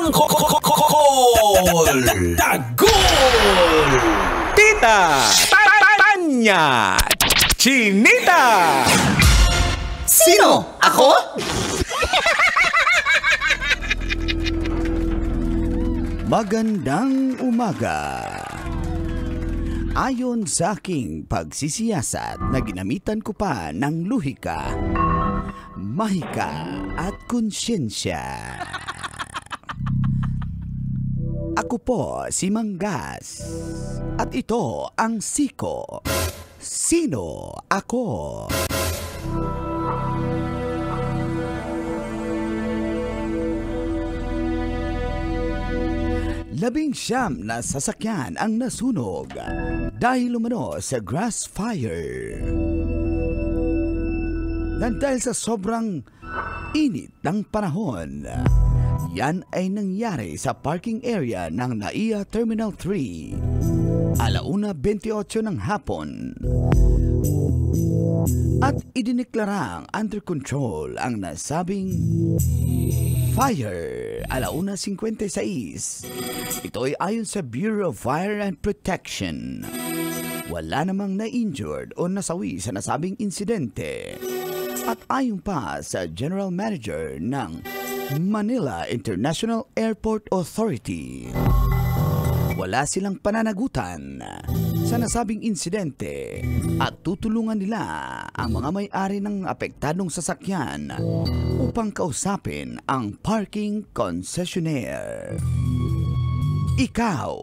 Angkol! Tagol! Tita! Tanya! Chinita! Sino? Ako? Magandang umaga. Ayon sa aking pagsisiyasat na ginamitan ko pa ng luhika, mahika at konsyensya. Ako po si Manggas at ito ang Siko. Sino ako? Labing-siyam na sasakyan ang nasunog dahil umano sa grass fire. Dahil sa sobrang init ng panahon, yan ay nangyari sa parking area ng NAIA Terminal 3, 1:28 ng hapon. At idineklarang under control ang nasabing fire 1:56. Ito ay ayon sa Bureau of Fire and Protection. Wala namang na-injured o nasawi sa nasabing insidente. At ayon pa sa General Manager ng Manila International Airport Authority, wala silang pananagutan sa nasabing insidente at tutulungan nila ang mga may-ari ng apektadong sasakyan upang kausapin ang parking concessionaire. Ikaw,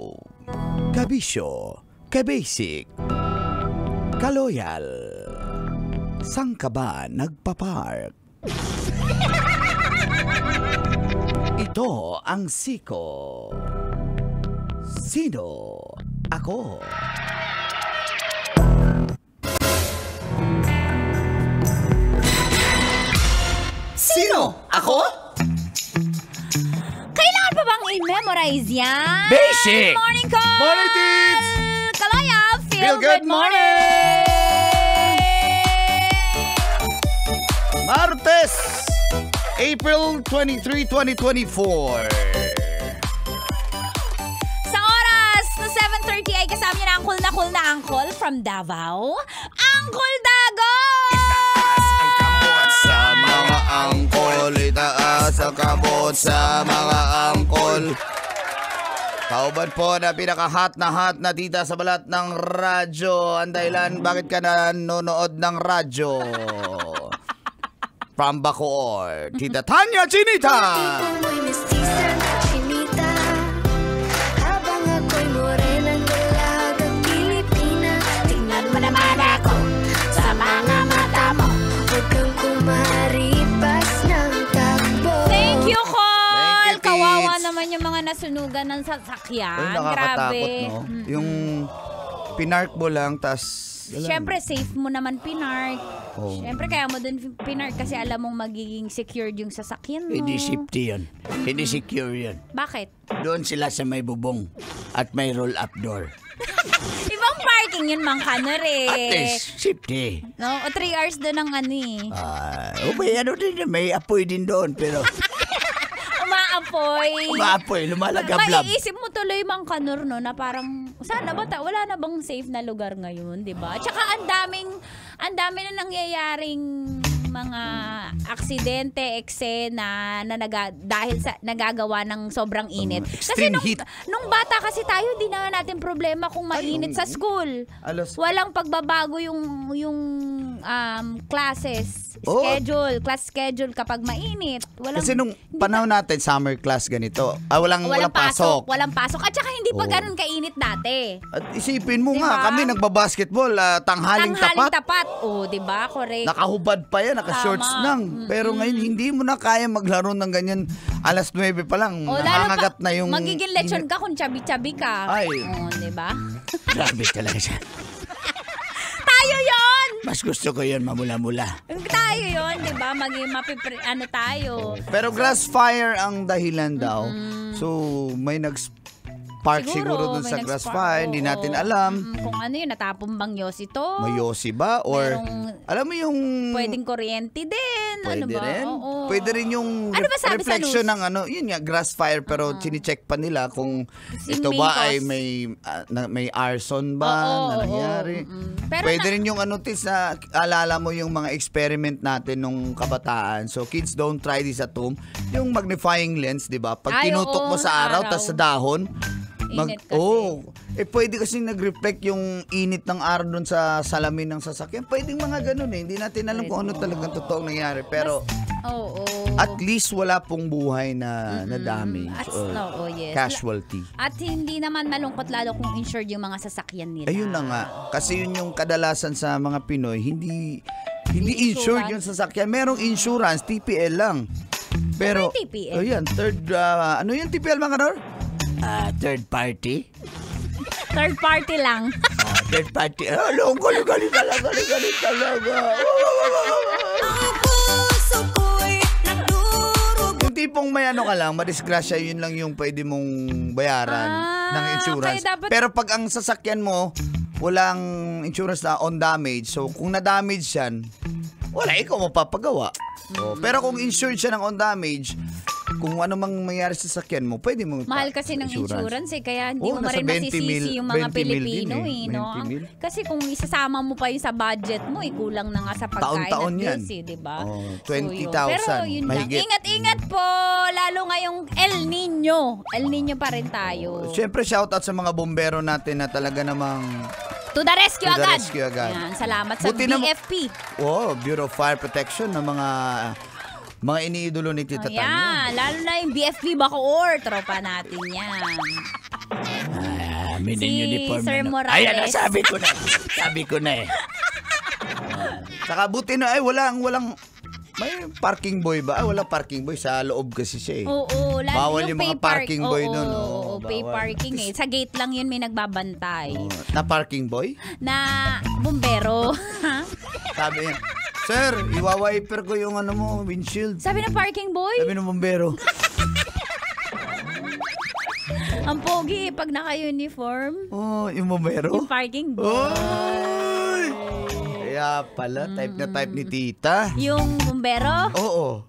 kabisyo, kabasic, kaloyal, saan ka ba nagpapark? Ito ang Siko. Sino ako? Sino? Ako? Kailangan pa bang i-memorize yan? Basic! Good morning, Cole! Morning, Tits! Kalaya, Feel good morning! Martes, April 23, 2024. Sa oras na 7:30 ay kasama niyo na Uncle na Uncle from Davao, Uncle Dago! Sa mga angkol, itaas ang kamot sa mga angkol. Kauban po na pinaka-hot na tita sa balat ng radyo. Ang dahilan, bakit ka nanonood ng radyo? From Bacoor, Tita Tanya Chinita! Ako'y mestiza na chinita, habang ako'y morenang dalagang Pilipina. Tingnan mo naman ako sa mga mata mo, huwag kang kumaripas ng takbo. Thank you, Cole! Thank you, Tits. Kawawa naman yung mga nasunugan ng sasakyan. Ay, nakakatakot, Grabe. no? Yung pinark mo lang, tas... Siyempre, safe mo naman pinark. Oh. Siyempre, kaya mo dun pinark kasi alam mong magiging secured yung sasakyan mo. Hindi safety yun. Hindi secure yun. Bakit? Doon sila sa may bubong at may roll-up door. Ibang parking yun, Mang Kanor eh. At least, safety. No? O 3 hours doon ang ano eh. May ano din, may apoy din doon, pero Umaapoy. maapoy, lumalagablab. Maiisip mo tuloy, Mang Kanor, no, na parang, sana ba, wala na bang safe na lugar ngayon, di ba? Tsaka ang dami na nangyayaring mga aksidente, eksena na dahil sa nagagawa ng sobrang init. Kasi extreme heat. nung bata kasi tayo, hindi na natin problema kung mainit sa school. Walang pagbabago yung classes schedule, class schedule kapag mainit. Kasi nung panahon natin, summer class ganito. Walang pasok. Walang pasok. At saka hindi pa ganun kainit dati. At isipin mo Diba? nga, kami nagbabasketball, tanghaling tapat. Oh, di ba? Correct. Nakahubad pa yan, naka-shorts Tama. lang. Pero ngayon, hindi mo na kaya maglaro ng ganyan. Alas 9 pa lang, Oh, nangangagat na yung... magiging lechon ka kung chabi-chabi ka. Ay. Oh, di ba? Grabe talaga siya. Tayo yon. Mas gusto ko yun, mamula-mula. Tayo yon, di ba? Ano tayo? Pero grass fire ang dahilan daw. So, may nag-park siguro dun may sa nag-spark. grass fire. Hindi Oo. natin alam. Kung ano yun, natapon bang yosi to? May yosi ba? Or, alam mo yung... Pwedeng kuryente din. Pwede ano ba? rin. Oo. Pwede rin yung Ano ba sabi sa reflection news? ng ano, yun nga, grass fire, pero chine-check pa nila kung Kasi ito main ba cause. ay may arson ba Oo, na oo, nangyari. Pero Pwede rin yung ano, tis, na alala mo yung mga experiment natin nung kabataan. So, kids don't try this at home. Yung magnifying lens, di ba? Pag Ay, tinutok mo oo, sa araw, araw. tas sa dahon, Init kasi. pwede kasi nag-reflect yung init ng araw dun sa salamin ng sasakyan. Pwedeng mga ganun eh. Hindi natin alam kung ano talagang totoong nangyari. Pero, Oo. at least wala pong buhay na damage or Yes. casualty. At hindi naman malungkot lalo kung insured yung mga sasakyan nila. Ayun na nga. Kasi yun yung kadalasan sa mga Pinoy, hindi insured yung sasakyan. Merong insurance, TPL lang. Pero, Ano yung TPL? Ayan, ano yung TPL mga kanor? Third party. Third party lang. Third party. Alam ko, galing talaga. Yung tipong may ano ka lang, madisgrasya, yun lang yung pwede mong bayaran ng insurance. kaya dapat- Pero pag ang sasakyan mo, walang insurance na on damage, so kung na-damage yan, wala, ikaw mapapagawa. Pero kung insured siya ng on damage, kung ano mang mangyari sa sasakyan mo, pwede mo Mahal kasi ng insurance eh, kaya hindi Oo, mo nasa rin 20 mil, masisisi yung mga 20 mil Pilipino din eh, no? 20 mil. Kasi kung isasama mo pa yung sa budget mo, kulang na nga sa pagkain Taon-taon at yan. bills eh, di ba? Oh, So, 20,000, Pero yun lang. mahigit. Ingat-ingat po, lalo ngayong El Nino. El Nino pa rin tayo. Siyempre, shoutout sa mga bombero natin na talaga namang To the rescue To the agad. rescue agad. Yan, salamat sa Buti naman- BFP. Bureau of Fire Protection ng mga iniidolo ni Tita Tanya. Ayan, lalo na yung BFP Bacoor. Tropa natin yan. Amin Si yung uniform. Sir na, no? Morales. Ayan, sabi ko na. Sabi ko na eh. Saka buti na, walang, may parking boy ba? Walang parking boy. Sa loob kasi siya eh. Oo, lalo Bawal yung mga pay parking boy oo, nun. Oo, pay Bawal. parking eh. Sa gate lang yun may nagbabantay. Na parking boy? Na bumbero. Sabi niya, Sir, iwawiper ko yung ano mo, windshield. Sabi ng parking boy, Sabi ng bombero. ang pogi pag naka-uniform. Oh, yung bombero? Yung parking boy. Oy! Kaya pala, type na type ni Tita. Yung bumbero. Oo.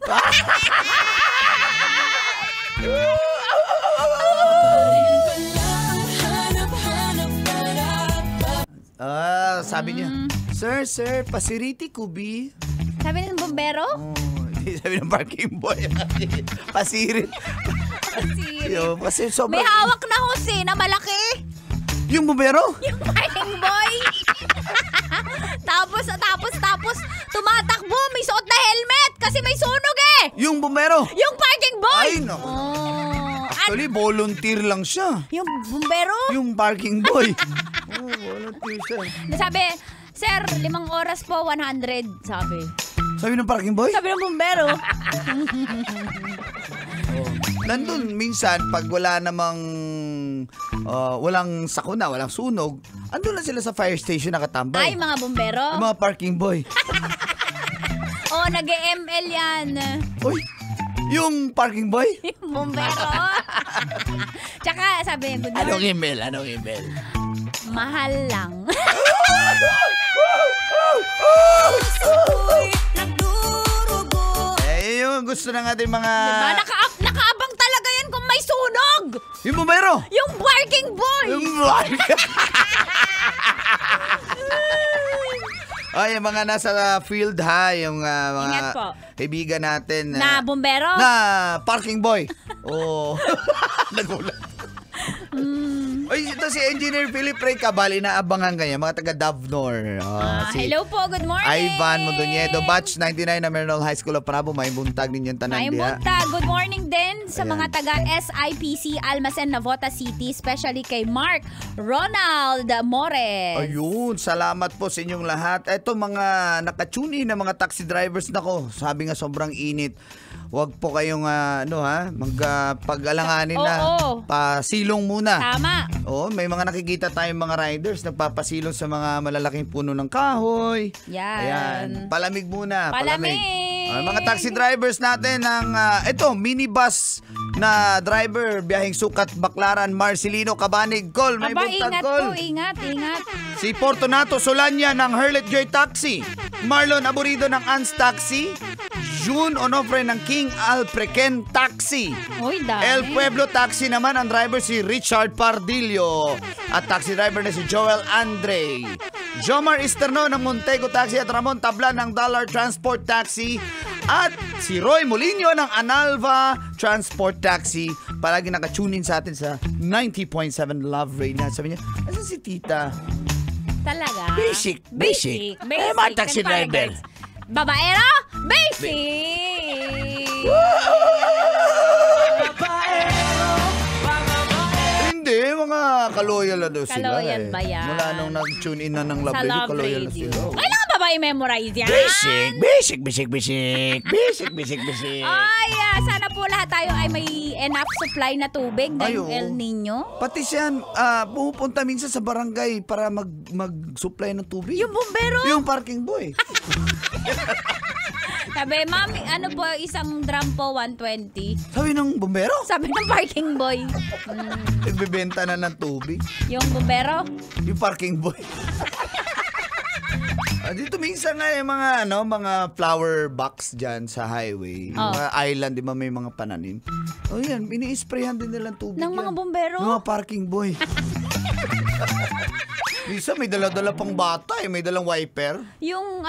Sabi niya, Sir, pasiriti kubi. Sabi ng bumbero. Sabi ng parking boy. Pasirit. Yo, kasi May sobrang... hawak na hose na malaki. Yung bombero? Yung parking boy. tapos tumatakbo. May suot na helmet kasi may sunog eh. Yung bombero? Yung parking boy. Ay, naku. Oh. Actually, volunteer lang siya. Yung bumbero. Yung parking boy. Volunteer siya. Sabi, Sir, 5 oras po, 100. Sabi. Sabi ng parking boy? Sabi ng bumbero. Nandun, minsan, pag wala namang, walang sakuna, walang sunog, andun lang sila sa fire station nakatambay. Ay, mga bumbero. Yung mga parking boy. Oh, nag-ML yan. Uy, yung parking boy? Yung bumbero. Tsaka, sabi, good morning. Anong email? Mahal lang. Yung gusto ng ating mga... Diba? Nakaabang talaga yan kung may sunog. Yung bombero! Yung parking boy. Yung Ay, yung mga nasa field ha, yung mga Ingat po. kaibigan natin Na bumbero. na parking boy. Oh. Nagulat. Oy, ito si Engineer Philip Ray Cabal, inaabangan kanya, mga taga Davnor. Hello po, good morning. Ivan Mondoñedo, batch 99 na Meronal High School of Prabo, may buntag ninyong tanan May diha. buntag. Good morning din sa Ayan. mga taga SIPC Almacen Navota City, especially kay Mark Ronald Mores. Ayun, salamat po sa inyong lahat. Eto mga nakatune in na mga taxi drivers nako. Sabi nga sobrang init. Huwag po kayong pag-alanganin na. Oo. Pasilong muna. Tama. Oo, may mga nakikita tayong mga riders nagpapasilong sa mga malalaking puno ng kahoy. Yan. Ayan, palamig muna. Palamig. Mga taxi drivers natin ng ito, minibus na driver, biyaheng Sukat, Baclaran, Marcelino, Cabanig, Col. May Aba, buntag, ingat Col. po, ingat. Si Fortunato Solanya ng Herlet Joy Taxi. Marlon Aburido ng Ans Taxi. June Onofre ng King Alprequen Taxi. Uy, dami. El Pueblo Taxi naman, ang driver si Richard Pardillo. At taxi driver na si Joel Andre. Jomar Esterno ng Montego Taxi at Ramon Tabla ng Dollar Transport Taxi. At si Roy Molino ng Analva Transport Taxi. Palagi nakatunin sa atin sa 90.7 Love Radio. Sabi niya, asan si Tita? Talaga? Basic. mga taxi Ganun pala, driver. guys. Babaero? Basic! Hindi, mga kaloyal na daw sila. Kaloyal ba yan? Mula nung nag-tune in na ng Love Sa Radio, Love kaloyal na Radio. sila. Kailangan ba i-memorize yan? Basic. Ay, sana po lahat tayo ay may enough supply na tubig Ay, ngayong oo. El Nino. Pati siyan, pumupunta minsan sa barangay para mag-supply ng tubig. Yung bumbero. Yung parking boy. Sabi, mami, ano po, isang drum po, 120. Sabi ng bumbero, Sabi ng parking boy. nagbebenta na ng tubig. Yung bumbero. Yung parking boy. Dito minsan nga yung mga flower box dyan sa highway. Oh. Mga island, di ba may mga pananim? O yan, ini-sprayan din nilang tubig Ng mga yan. bumbero? Ng mga parking boy. Minsan may dala-dala pang bata may dalang wiper. Yung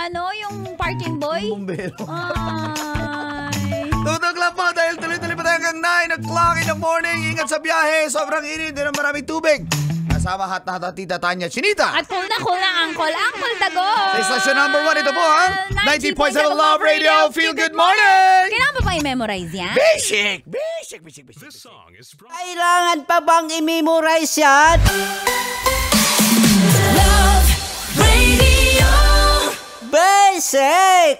parking boy. Yung bumbero. Ay. Tutok lang po dahil tuloy-tuloy pa tayo hanggang 9 o'clock in the morning. Ingat sa biyahe. Sobrang init. Din ang maraming tubig. Kasama hat na Tita Tanya Chinita. At cool na Uncle Dago. Sa istasyon number 1, ito po ha. 90.7 Love Radio. Feel good morning. Kailangan ba bang i-memorize yan? Basic. Kailangan pa bang i-memorize yan? Love Radio. Basic!